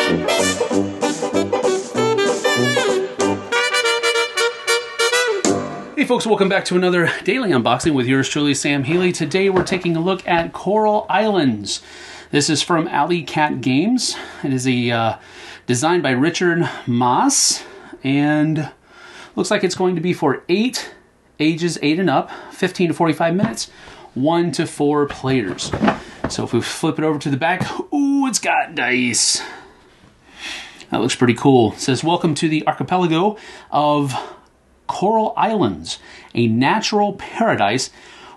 Hey folks, welcome back to another daily unboxing with yours truly, Sam Healy. Today we're taking a look at Coral Islands. This is from Alley Cat Games. It is a designed by Richard Maas, and looks like it's going to be for ages 8 and up, 15 to 45 minutes, 1 to 4 players. So if we flip it over to the back, ooh, it's got dice. That looks pretty cool. It says, welcome to the archipelago of Coral Islands, a natural paradise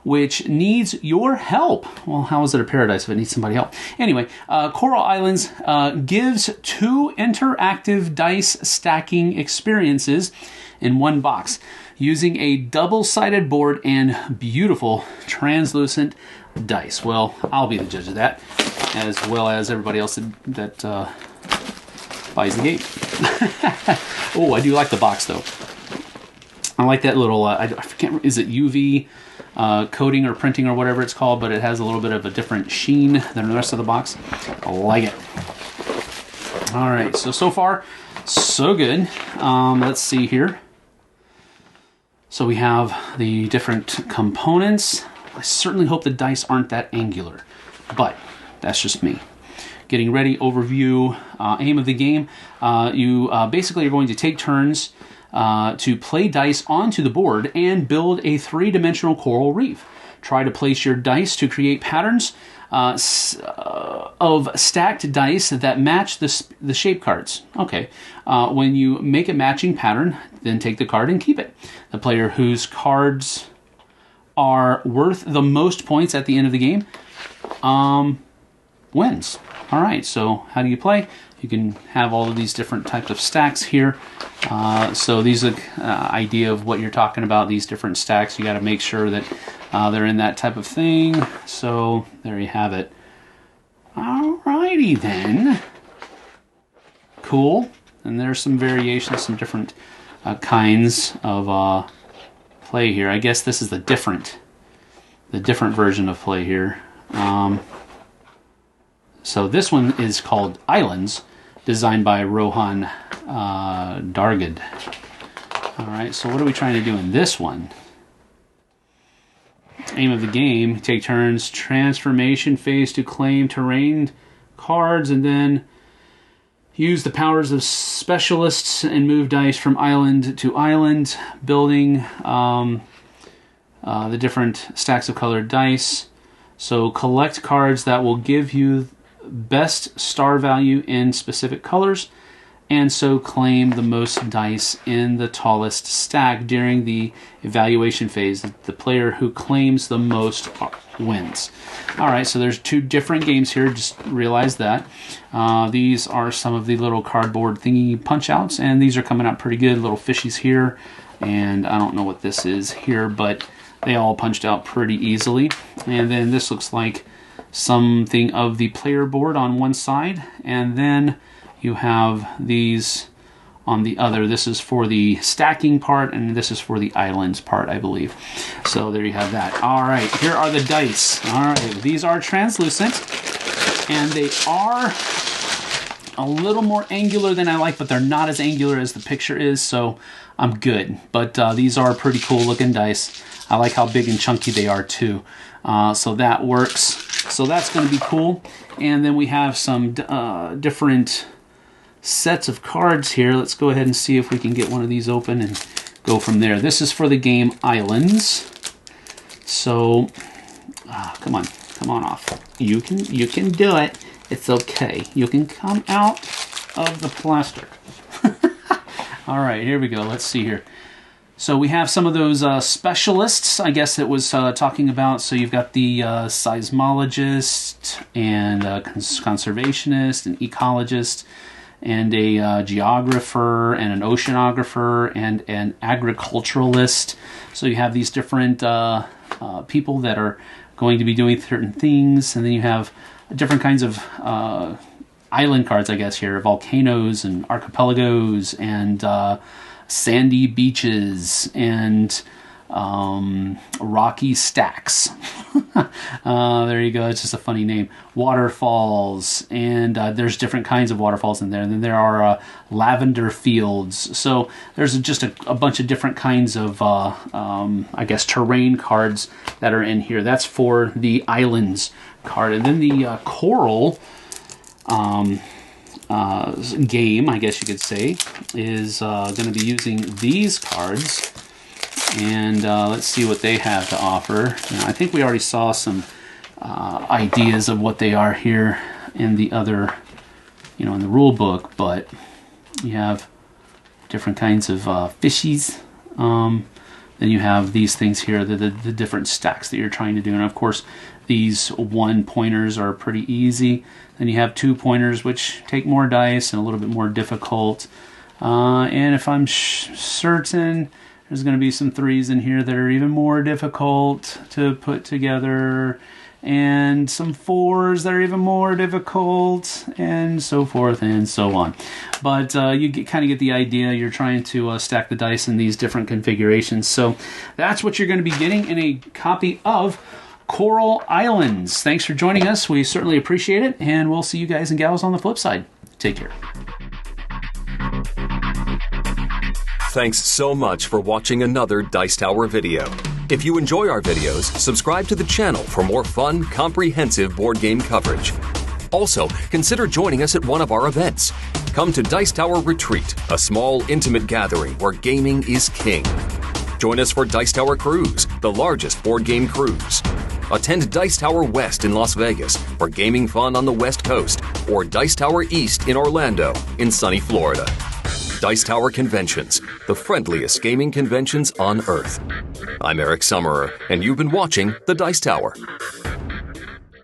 which needs your help. Well, how is it a paradise if it needs somebody help? Anyway, Coral Islands gives 2 interactive dice stacking experiences in one box using a double-sided board and beautiful translucent dice. Well, I'll be the judge of that, as well as everybody else that buys the game. Oh, I do like the box though. I like that little, I forget, is it UV coating or printing or whatever it's called, but it has a little bit of a different sheen than the rest of the box. I like it. All right, so far, so good. Let's see here. So we have the different components. I certainly hope the dice aren't that angular, but that's just me. Getting ready, overview, aim of the game. You basically are going to take turns to play dice onto the board and build a 3-dimensional coral reef. Try to place your dice to create patterns of stacked dice that match the shape cards. Okay. When you make a matching pattern, then take the card and keep it. The player whose cards are worth the most points at the end of the game wins. All right, so how do you play? You can have all of these different types of stacks here. So these are idea of what you're talking about, these different stacks. You got to make sure that they're in that type of thing. So there you have it. All righty then. Cool. And there's some variations, some different kinds of play here. I guess this is the different version of play here. So this one is called Islands, designed by Rohan Dargad. All right, so what are we trying to do in this one? Aim of the game, take turns, transformation phase to claim terrain cards, and then use the powers of specialists and move dice from island to island, building the different stacks of colored dice. So collect cards that will give you best star value in specific colors, and so claim the most dice in the tallest stack during the evaluation phase. The player who claims the most wins. All right, so there's 2 different games here, just realize that. These are some of the little cardboard thingy punch outs, and these are coming out pretty good. Little fishies here, and I don't know what this is here, but they all punched out pretty easily. And then this looks like something of the player board on one side, and then you have these on the other. This is for the stacking part, and this is for the islands part, I believe. So there you have that. All right, here are the dice. All right, these are translucent, and they are a little more angular than I like, but they're not as angular as the picture is, so I'm good. But these are pretty cool looking dice. I like how big and chunky they are too. So that works. So that's going to be cool. And then we have some different sets of cards here. Let's go ahead and see if we can get one of these open and go from there. This is for the game Islands. So, come on off. You can do it. It's okay. You can come out of the plastic. All right, here we go. Let's see here. So we have some of those specialists, I guess it was talking about. So you've got the seismologist and conservationist and ecologist and a geographer and an oceanographer and an agriculturalist. So you have these different people that are going to be doing certain things. And then you have different kinds of island cards, I guess, here. Volcanoes and archipelagos and sandy beaches and Rocky Stacks. There you go. It's just a funny name. Waterfalls, and there's different kinds of waterfalls in there. And then there are lavender fields. So there's just a bunch of different kinds of, I guess, terrain cards that are in here. That's for the islands card. And then the coral game, I guess you could say, is going to be using these cards. And let's see what they have to offer. Now, I think we already saw some ideas of what they are here in the other, in the rule book, but you have different kinds of fishies. Then you have these things here, the different stacks that you're trying to do. And of course, these 1-pointers are pretty easy. Then you have 2-pointers, which take more dice and a little bit more difficult. And if I'm certain, there's going to be some 3s in here that are even more difficult to put together, and some 4s that are even more difficult, and so forth and so on. But you kind of get the idea. You're trying to stack the dice in these different configurations. So that's what you're going to be getting in a copy of Coral Islands. Thanks for joining us. We certainly appreciate it, and we'll see you guys and gals on the flip side. Take care. Thanks so much for watching another Dice Tower video. If you enjoy our videos, subscribe to the channel for more fun, comprehensive board game coverage. Also, consider joining us at one of our events. Come to Dice Tower Retreat, a small, intimate gathering where gaming is king. Join us for Dice Tower Cruise, the largest board game cruise. Attend Dice Tower West in Las Vegas for gaming fun on the West Coast, or Dice Tower East in Orlando in sunny Florida. Dice Tower Conventions, the friendliest gaming conventions on Earth. I'm Eric Summerer, and you've been watching The Dice Tower.